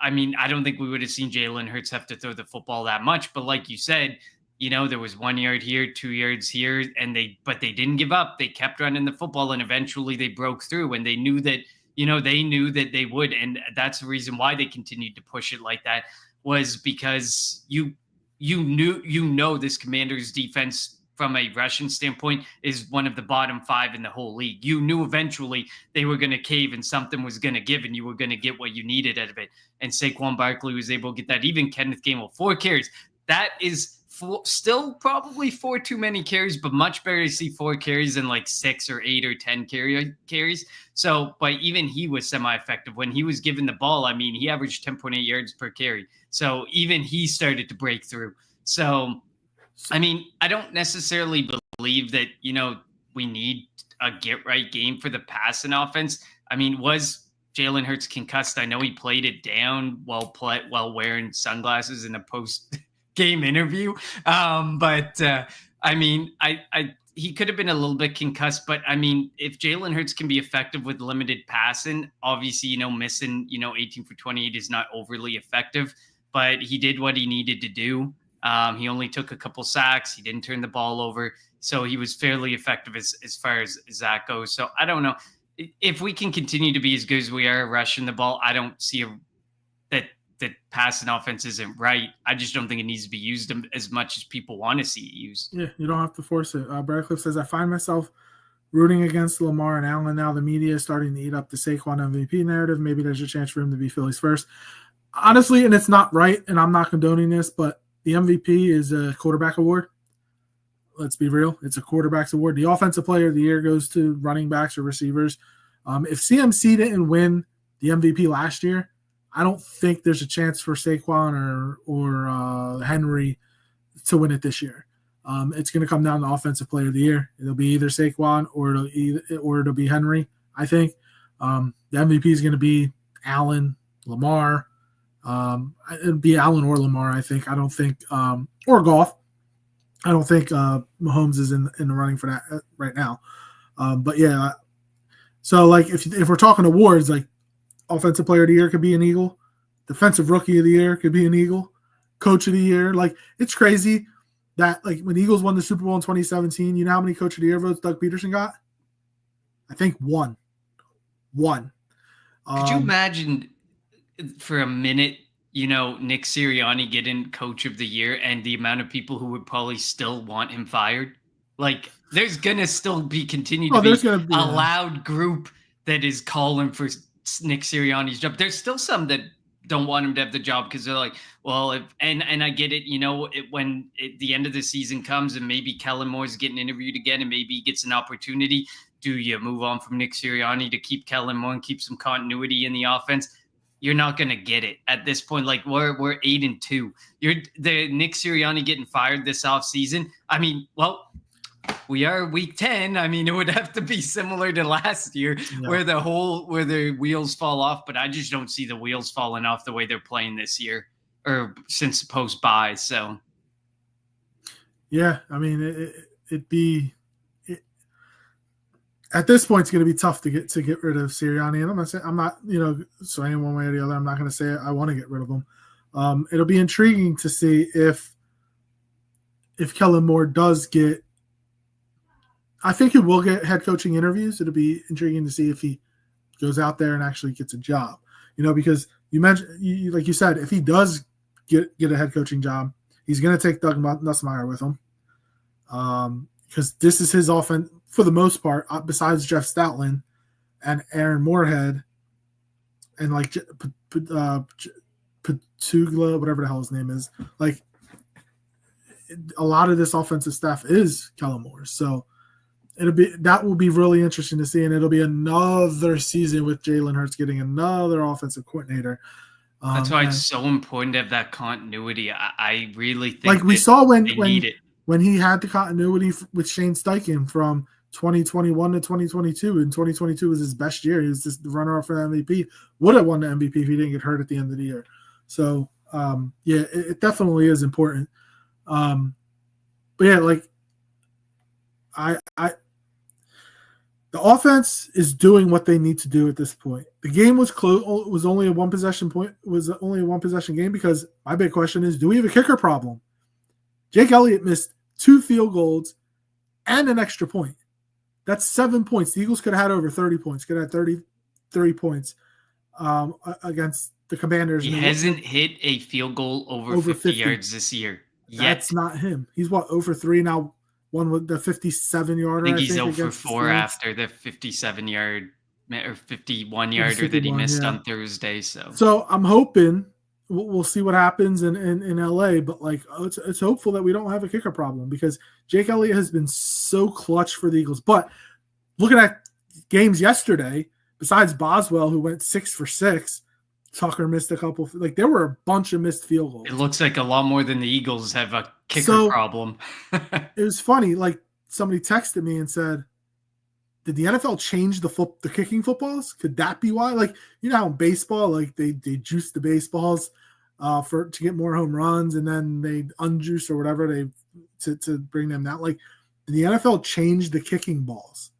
I mean, I don't think we would have seen Jalen Hurts have to throw the football that much. But like you said, there was 1 yard here, 2 yards here, but they didn't give up. They kept running the football, and eventually they broke through. And they knew that, they would. And that's the reason why they continued to push it like that, was because you know this Commanders defense from a rushing standpoint is one of the bottom 5 in the whole league. You knew eventually they were going to cave and something was going to give and you were going to get what you needed out of it. And Saquon Barkley was able to get that. Even Kenneth Gainwell, 4 carries. That is still probably 4 too many carries, but much better to see 4 carries than like 6 or 8 or 10 carries. So, but even he was semi-effective. When he was given the ball, I mean, he averaged 10.8 yards per carry. So even he started to break through. So, I mean, I don't necessarily believe that, we need a get-right game for the passing offense. I mean, was Jalen Hurts concussed? I know he played it down while wearing sunglasses in a post-game interview. But I mean, he could have been a little bit concussed. But, I mean, if Jalen Hurts can be effective with limited passing, obviously, missing, 18 for 28 is not overly effective. But he did what he needed to do. He only took a couple sacks. He didn't turn the ball over. So he was fairly effective as far as that goes. So I don't know. If we can continue to be as good as we are rushing the ball, I don't see that the passing offense isn't right. I just don't think it needs to be used as much as people want to see it used. Yeah, you don't have to force it. Bradcliffe says, I find myself rooting against Lamar and Allen now. The media is starting to eat up the Saquon MVP narrative. Maybe there's a chance for him to be Philly's first. Honestly, and it's not right, and I'm not condoning this, but the MVP is a quarterback award. Let's be real. It's a quarterback's award. The offensive player of the year goes to running backs or receivers. If CMC didn't win the MVP last year, I don't think there's a chance for Saquon or Henry to win it this year. It's going to come down to offensive player of the year. It'll be either Saquon or it'll be Henry, I think. The MVP is going to be Allen, Lamar. It'd be Allen or Lamar, I think. I don't think or Goff. I don't think Mahomes is in the running for that right now. But yeah, so like if we're talking awards, like offensive player of the year could be an Eagle, defensive rookie of the year could be an Eagle, coach of the year. Like it's crazy that like when the Eagles won the Super Bowl in 2017, you know how many coach of the year votes Doug Peterson got? I think one. Could you imagine for a minute, Nick Sirianni getting coach of the year and the amount of people who would probably still want him fired? Like there's going to still continue to be a loud group that is calling for Nick Sirianni's job. There's still some that don't want him to have the job because they're like, well, and I get it, when the end of the season comes and maybe Kellen Moore's getting interviewed again and maybe he gets an opportunity, do you move on from Nick Sirianni to keep Kellen Moore and keep some continuity in the offense? You're not going to get it at this point. Like we're 8-2. The Nick Sirianni getting fired this offseason. I mean, well, we are week 10. I mean, it would have to be similar to last year where the wheels fall off, but I just don't see the wheels falling off the way they're playing this year or since post bye. So. Yeah. I mean, at this point, it's going to be tough to get rid of Sirianni, and I'm not swaying one way or the other. I'm not going to say I want to get rid of him. It'll be intriguing to see if Kellen Moore does get. I think he will get head coaching interviews. It'll be intriguing to see if he goes out there and actually gets a job. Because you mentioned, like you said, if he does get a head coaching job, he's going to take Doug Nussmeier with him, because this is his offense. For the most part, besides Jeff Stoutland and Aaron Moorhead and like Patugla, whatever the hell his name is, like a lot of this offensive staff is Kellen Moore. So that will be really interesting to see, and it'll be another season with Jalen Hurts getting another offensive coordinator. That's why it's so important to have that continuity. I really think like we saw when he had the continuity with Shane Steichen from 2021 to 2022, and 2022 was his best year. He was just the runner-up for the MVP. Would have won the MVP if he didn't get hurt at the end of the year. So, it definitely is important. But yeah, like the offense is doing what they need to do at this point. The game was close. Was only a one possession game because my big question is: do we have a kicker problem? Jake Elliott missed 2 field goals and an extra point. That's 7 points. The Eagles could have had over 30 points. Could have had 33 points against the Commanders. He hasn't hit a field goal over 50 yards this year yet. That's not him. He's 0-for-3 now. One with the 57-yarder. I think he's 0-for-4 after the 57-yard or 51-yarder that he missed on Thursday. So I'm hoping we'll see what happens in LA, but like it's hopeful that we don't have a kicker problem because Jake Elliott has been so clutch for the Eagles. But looking at games yesterday, besides Boswell, who went 6 for 6, Tucker missed a couple. Like there were a bunch of missed field goals. It looks like a lot more than the Eagles have a kicker problem. It was funny. Like somebody texted me and said, did the NFL change the kicking footballs? Could that be why? Like, how in baseball, like they juice the baseballs to get more home runs, and then they unjuice or whatever to bring them down. Like, did the NFL change the kicking balls?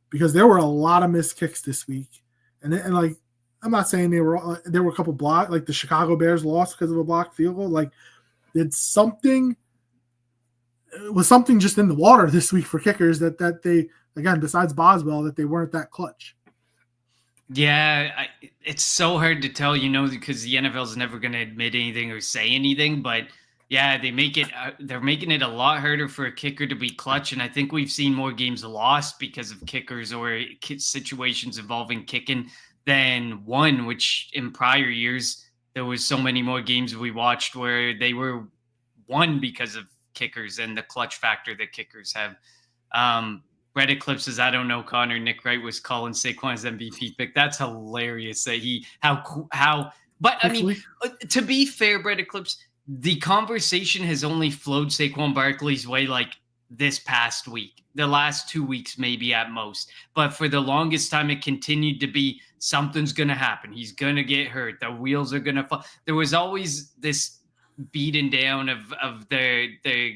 Because there were a lot of missed kicks this week, and like I'm not saying there were a couple blocked. Like the Chicago Bears lost because of a blocked field goal. Like, was something just in the water this week for kickers that they. Again, besides Boswell, that they weren't that clutch. Yeah, it's so hard to tell, because the NFL is never going to admit anything or say anything. But yeah, they're making it a lot harder for a kicker to be clutch. And I think we've seen more games lost because of kickers or situations involving kicking than won, which in prior years, there was so many more games we watched where they were won because of kickers and the clutch factor that kickers have. Um, Red Eclipses, I don't know, Connor. Nick Wright was calling Saquon's MVP pick. That's hilarious that but I mean, Quickly, to be fair, Red Eclipse, the conversation has only flowed Saquon Barkley's way like this past week, the last 2 weeks, maybe at most. But for the longest time, it continued to be something's going to happen. He's going to get hurt. The wheels are going to fall. There was always this beaten down of the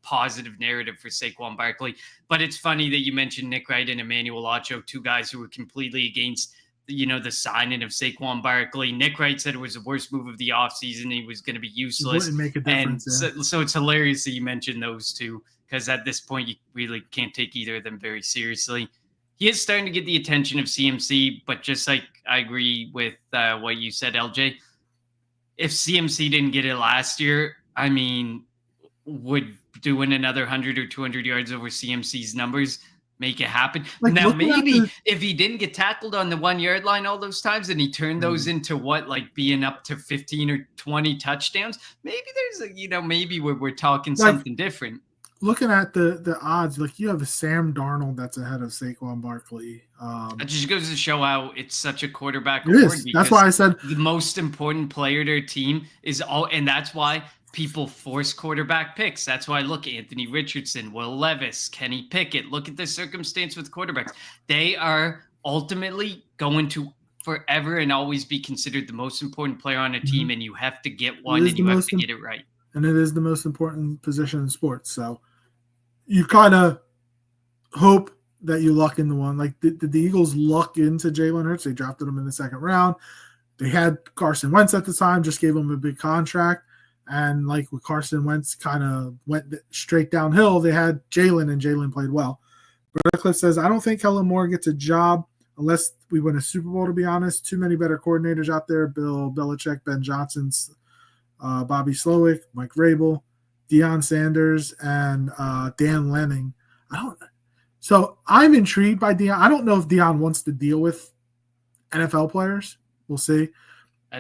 positive narrative for Saquon Barkley. But it's funny that you mentioned Nick Wright and Emmanuel Acho, two guys who were completely against the signing of Saquon Barkley. Nick Wright said it was the worst move of the offseason. He was going to be useless. it wouldn't make a And difference. Yeah. so it's hilarious that you mentioned those two, because at this point, you really can't take either of them very seriously. He is starting to get the attention of CMC, but just like I agree with what you said, LJ, if CMC didn't get it last year, I mean, would doing another 100 or 200 yards over CMC's numbers make it happen? Like, Now, maybe if he didn't get tackled on the 1 yard line all those times and he turned those into being up to 15 or 20 touchdowns, maybe maybe we're talking something different. Looking at the odds, like you have a Sam Darnold that's ahead of Saquon Barkley. It just goes to show how it's such a quarterback award. That's why I said the most important player to their team is and that's why people force quarterback picks. That's why look, Anthony Richardson, Will Levis, Kenny Pickett. Look at the circumstance with quarterbacks. They are ultimately going to forever and always be considered the most important player on a team, and you have to get one and you have to get it right. And it is the most important position in sports. So you kind of hope that you luck into one. Like, did the Eagles luck into Jalen Hurts? They drafted him in the second round. They had Carson Wentz at the time, just gave him a big contract. And like with Carson Wentz kind of went straight downhill, they had Jalen, and Jalen played well. Redcliffe says, I don't think Kellen Moore gets a job unless we win a Super Bowl, to be honest. Too many better coordinators out there. Bill Belichick, Ben Johnson, Bobby Slowick, Mike Vrabel, Deion Sanders, and Dan Lanning. So I'm intrigued by Deion. I don't know if Deion wants to deal with NFL players. We'll see.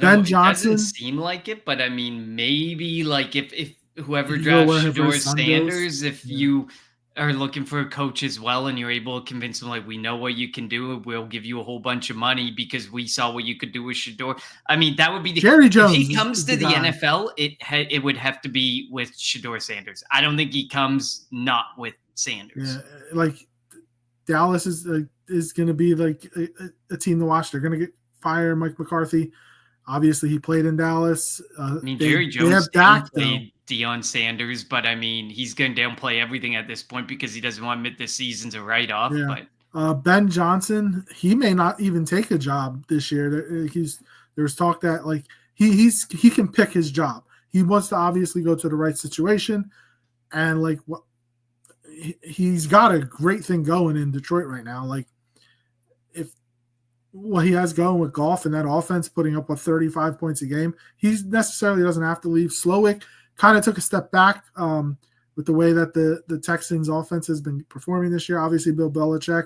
Ben Johnson, it doesn't seem like it, but I mean, maybe like if whoever drafts Shedeur Sanders, you are looking for a coach as well, and you're able to convince them, like, we know what you can do, we'll give you a whole bunch of money because we saw what you could do with Shedeur. I mean, that would be Jerry Jones. If he comes to the NFL, it would have to be with Shedeur Sanders. I don't think he comes not with Sanders. Yeah, like Dallas is going to be like a team to watch. They're going to fire Mike McCarthy. Obviously, he played in Dallas. I mean, Jerry Jones played Deion Sanders, but I mean, he's going to downplay everything at this point because he doesn't want to admit this season's a write-off. Yeah. But Ben Johnson, he may not even take a job this year. There's talk that like he can pick his job. He wants to obviously go to the right situation, and like he's got a great thing going in Detroit right now. Like what he has going with Goff and that offense, putting up 35 points a game, he necessarily doesn't have to leave. Slowick kind of took a step back with the way that the Texans offense has been performing this year. Obviously, Bill Belichick,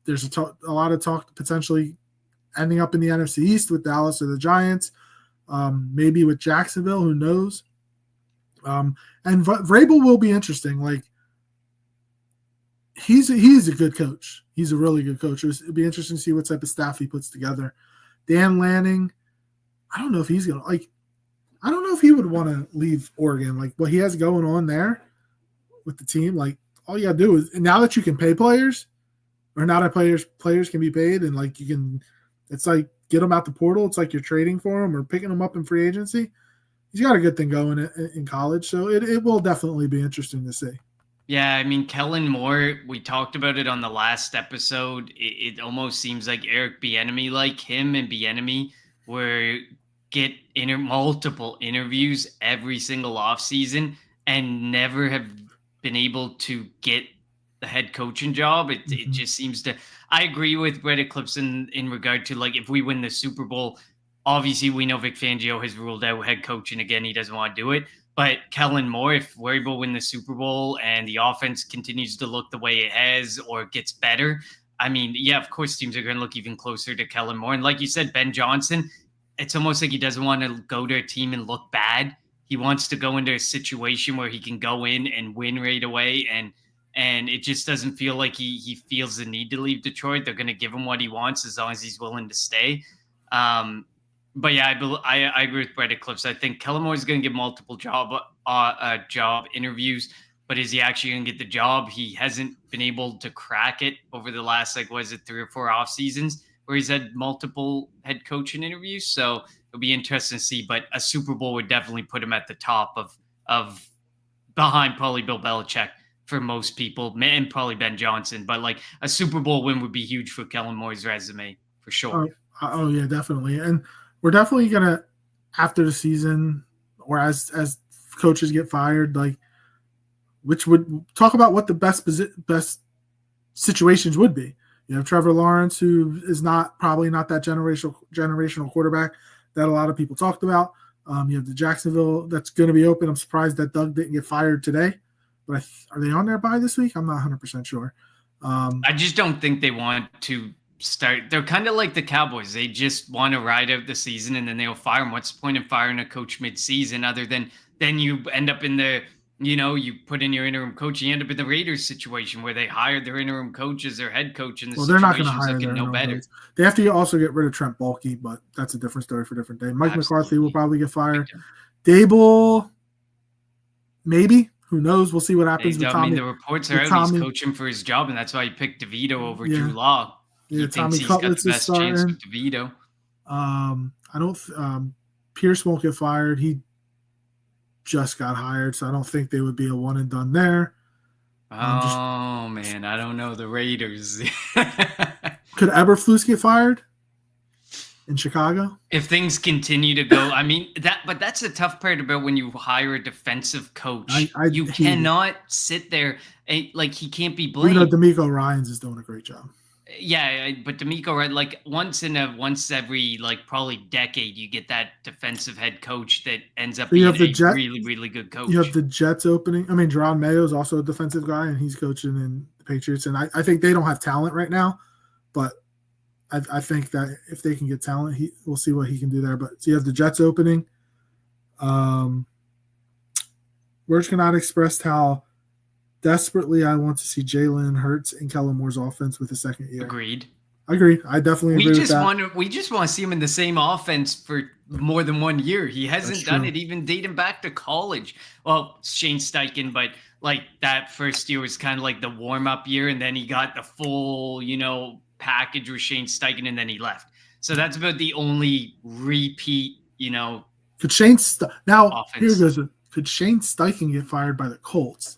there's a lot of talk potentially ending up in the NFC East with Dallas or the Giants, maybe with Jacksonville, who knows. And Vrabel will be interesting. Like, he's a good coach. He's a really good coach. It'd be interesting to see what type of staff he puts together. Dan Lanning, I don't know if he's gonna I don't know if he would want to leave Oregon. Like what he has going on there with the team. Like all you gotta do is, now that you can pay players, or now that players can be paid, and like you can, it's like get them out the portal. It's like you're trading for them or picking them up in free agency. He's got a good thing going in college, so it will definitely be interesting to see. Yeah, I mean, Kellen Moore, we talked about it on the last episode. It almost seems like Eric Bieniemy, like him and Bieniemy, get multiple interviews every single offseason and never have been able to get the head coaching job. It just seems to. I agree with Brett Eclipse in regard to like if we win the Super Bowl, obviously we know Vic Fangio has ruled out head coaching again. He doesn't want to do it. But Kellen Moore, if we're able to win the Super Bowl and the offense continues to look the way it has or gets better, I mean, yeah, of course teams are going to look even closer to Kellen Moore. And like you said, Ben Johnson, it's almost like he doesn't want to go to a team and look bad. He wants to go into a situation where he can go in and win right away. And it just doesn't feel like he feels the need to leave Detroit. They're going to give him what he wants as long as he's willing to stay. But yeah, I agree with Brett Eclipse. I think Kellen Moore is going to get multiple job interviews, but is he actually going to get the job? He hasn't been able to crack it over the last, like, was it 3 or 4 off seasons where he's had multiple head coaching interviews. So it'll be interesting to see. But a Super Bowl would definitely put him at the top of behind probably Bill Belichick for most people, and probably Ben Johnson. But like a Super Bowl win would be huge for Kellen Moore's resume for sure. Oh yeah, definitely. And we're definitely gonna, after the season or as coaches get fired, like, which would talk about what the best situations would be. You have Trevor Lawrence, who is probably not that generational quarterback that a lot of people talked about. You have the Jacksonville that's going to be open. I'm surprised that Doug didn't get fired today. But are they on their bye this week? I'm not 100% sure. I just don't think they want to start. They're kind of like the Cowboys. They just want to ride out the season and then they'll fire him. What's the point of firing a coach mid-season other than then you end up in the, you put in your interim coach, you end up in the Raiders situation where they hired their interim coach as their head coach and the they're not going to situation's hire looking no better. Coach. They have to also get rid of Trent Baalke, but that's a different story for a different day. Mike McCarthy will probably get fired. Dable, maybe. Who knows? We'll see what happens with Tommy. I mean, the reports are out. He's coaching for his job, and that's why he picked DeVito over Drew Lock. Yeah, Tommy Cutlets is starting. Chance with DeVito. Pierce won't get fired. He just got hired, so I don't think they would be a one and done there. Man, I don't know the Raiders. Could Eberflus get fired in Chicago? If things continue to go, I mean but that's the tough part about when you hire a defensive coach. You cannot sit there and, like, he can't be blamed. Even though DeMeco Ryans is doing a great job. Yeah, but DeMeco, right? Like once every like probably decade, you get that defensive head coach that ends up being a really, really good coach. You have the Jets opening. I mean, Jerron Mayo is also a defensive guy, and he's coaching in the Patriots. And I think they don't have talent right now, but I think that if they can get talent, we'll see what he can do there. But so you have the Jets opening. Words cannot express how desperately I want to see Jalen Hurts and Kellen Moore's offense with a second year. Agreed. I definitely agree with that. We just want to see him in the same offense for more than 1 year. He hasn't done it even dating back to college. Well, Shane Steichen, but like that first year was kind of like the warm-up year, and then he got the full, package with Shane Steichen, and then he left. So that's about the only repeat, Could Shane offense. Could Shane Steichen get fired by the Colts?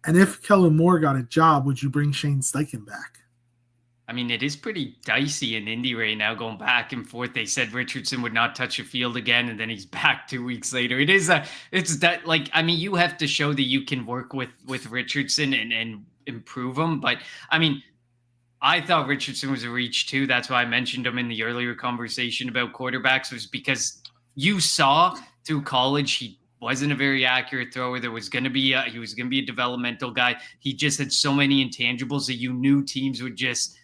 And if Kellen Moore got a job, would you bring Shane Steichen back? I mean, it is pretty dicey in Indy right now, going back and forth. They said Richardson would not touch a field again, and then he's back 2 weeks later. It's that, like, I mean, you have to show that you can work with Richardson and improve him. But I mean, I thought Richardson was a reach too. That's why I mentioned him in the earlier conversation about quarterbacks, was because you saw through college he wasn't a very accurate thrower. He was going to be a developmental guy. He just had so many intangibles that you knew teams would just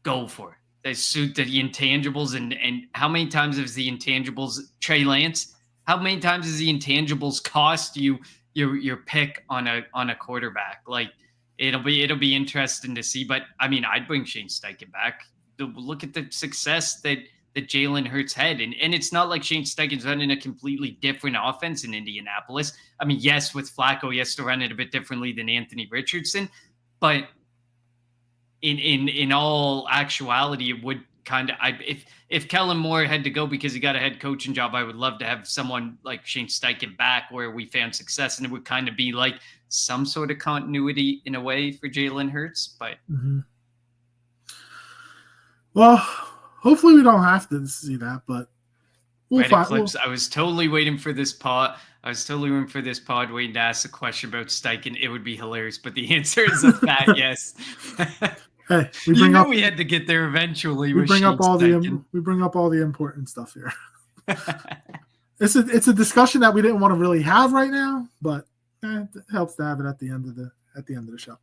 go for it. They suit the intangibles, and how many times has the intangibles, Trey Lance? How many times has the intangibles cost you your pick on a quarterback? Like, it'll be interesting to see. But I mean, I'd bring Shane Steichen back. Look at the success that Jalen Hurts had. And it's not like Shane Steichen's running a completely different offense in Indianapolis. I mean, yes, with Flacco, he has to run it a bit differently than Anthony Richardson. But in all actuality, it would kind of, if Kellen Moore had to go because he got a head coaching job, I would love to have someone like Shane Steichen back where we found success, and it would kind of be like some sort of continuity in a way for Jalen Hurts. But well, hopefully we don't have to see that, but Reddit clips. I was totally waiting for this pod. Waiting to ask a question about Steichen. It would be hilarious, but the answer is a fat yes. Hey, we had to get there eventually. We bring up all the important stuff here. It's a discussion that we didn't want to really have right now, but it helps to have it at the end of the show.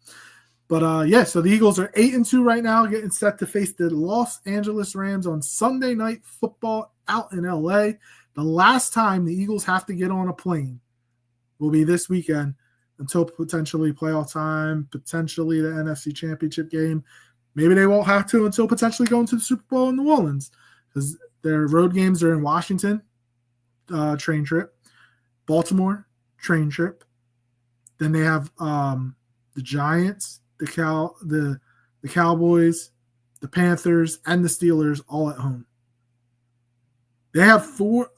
But so the Eagles are 8-2 right now, getting set to face the Los Angeles Rams on Sunday Night Football out in LA. The last time the Eagles have to get on a plane will be this weekend until potentially playoff time, potentially the NFC Championship game. Maybe they won't have to until potentially going to the Super Bowl in New Orleans, because their road games are in Washington, train trip, Baltimore, train trip. Then they have the Giants, the Cowboys, the Panthers, and the Steelers all at home. They have four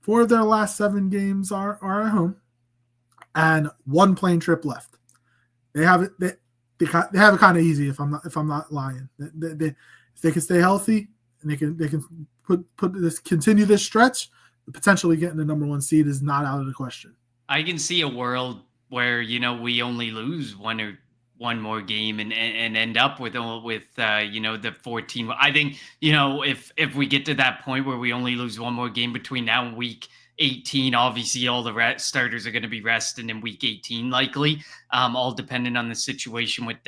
of their last 7 games are at home, and 1 plane trip left. They have it. They have it kind of easy, if I'm not lying. If they can stay healthy and they can continue this stretch, potentially getting the number 1 seed is not out of the question. I can see a world where we only lose one more game and end up with the 14. I think if we get to that point where we only lose one more game between now and week 18, obviously all the starters are going to be rested in week 18 likely, all dependent on the situation with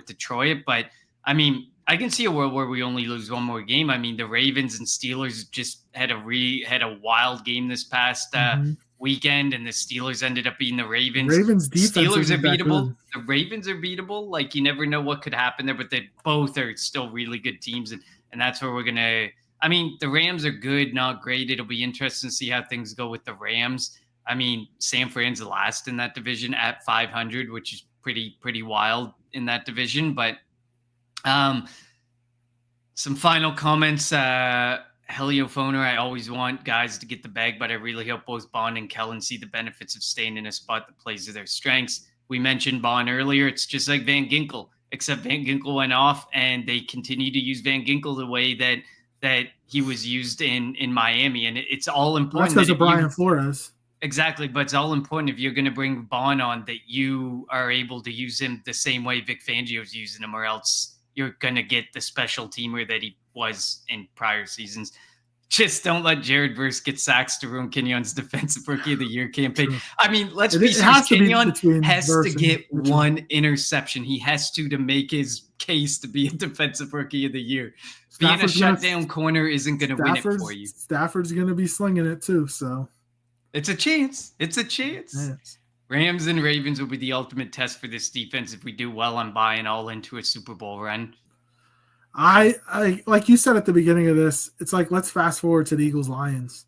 Detroit. But I mean, I can see a world where we only lose one more game. I mean, the Ravens and Steelers just had a wild game this past weekend, and the Steelers ended up beating the Ravens. Ravens defense Steelers are beatable. The Ravens are beatable. Like, you never know what could happen there, but they both are still really good teams, and that's where we're gonna. I mean, the Rams are good, not great. It'll be interesting to see how things go with the Rams. I mean, San Fran's last in that division at 500, which is pretty wild in that division. But some final comments. Heliophoner, I always want guys to get the bag, but I really hope both Baun and Kellen see the benefits of staying in a spot that plays to their strengths. We mentioned Baun earlier. It's just like Van Ginkel, except Van Ginkel went off, and they continue to use Van Ginkel the way that he was used in Miami. And it's all important. That's because of Brian Flores. Exactly, but it's all important if you're going to bring Baun on that you are able to use him the same way Vic Fangio's using him, or else you're going to get the special teamer that he was in prior seasons. Just don't let Jared Verse get sacks to ruin Kenyon's Defensive Rookie of the Year campaign. True. I mean, let's be serious. Kenyon has to get one interception. He has to make his case to be a Defensive Rookie of the Year. Being a shutdown corner isn't going to win it for you. Stafford's going to be slinging it too, so. It's a chance. Yes. Rams and Ravens will be the ultimate test for this defense if we do well on buying all into a Super Bowl run. I like you said at the beginning of this, it's like, let's fast forward to the Eagles-Lions.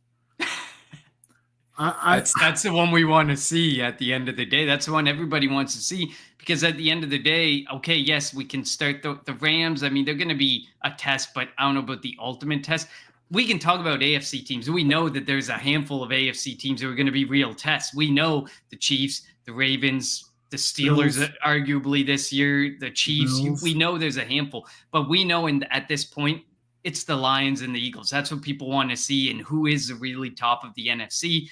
That's the one we want to see at the end of the day. That's the one everybody wants to see, because at the end of the day, okay, yes, we can start the Rams. I mean, they're going to be a test, but I don't know about the ultimate test. We can talk about AFC teams. We know that there's a handful of AFC teams that are going to be real tests. We know the Chiefs, the Ravens, the Steelers, arguably this year, the Chiefs. We know there's a handful, but we know at this point, it's the Lions and the Eagles. That's what people want to see, and who is the really top of the NFC.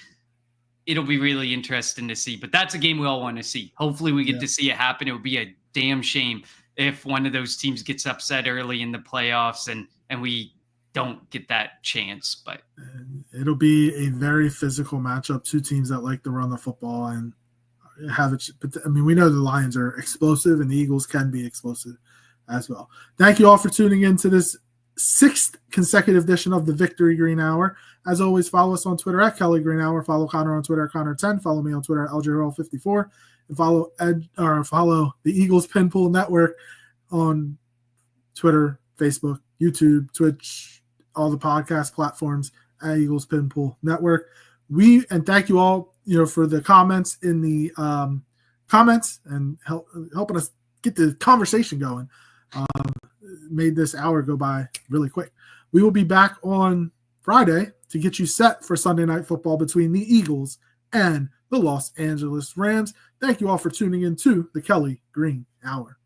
It'll be really interesting to see, but that's a game we all want to see. Hopefully we get to see it happen. It would be a damn shame if one of those teams gets upset early in the playoffs and we don't get that chance. But it'll be a very physical matchup. 2 teams that like to run the football and have it. But I mean, we know the Lions are explosive, and the Eagles can be explosive as well. Thank you all for tuning in to this 6th consecutive edition of the Victory Green Hour. As always, follow us on Twitter at Kelly Green Hour. Follow Connor on Twitter at Connor10. Follow me on Twitter at LJRL54. And follow the Eagles Pinpool Network on Twitter, Facebook, YouTube, Twitch, all the podcast platforms at Eagles Pinpool Network. And thank you all, for the comments in the comments and helping us get the conversation going. Made this hour go by really quick. We will be back on Friday to get you set for Sunday Night Football between the Eagles and the Los Angeles Rams. Thank you all for tuning in to the Kelly Green Hour.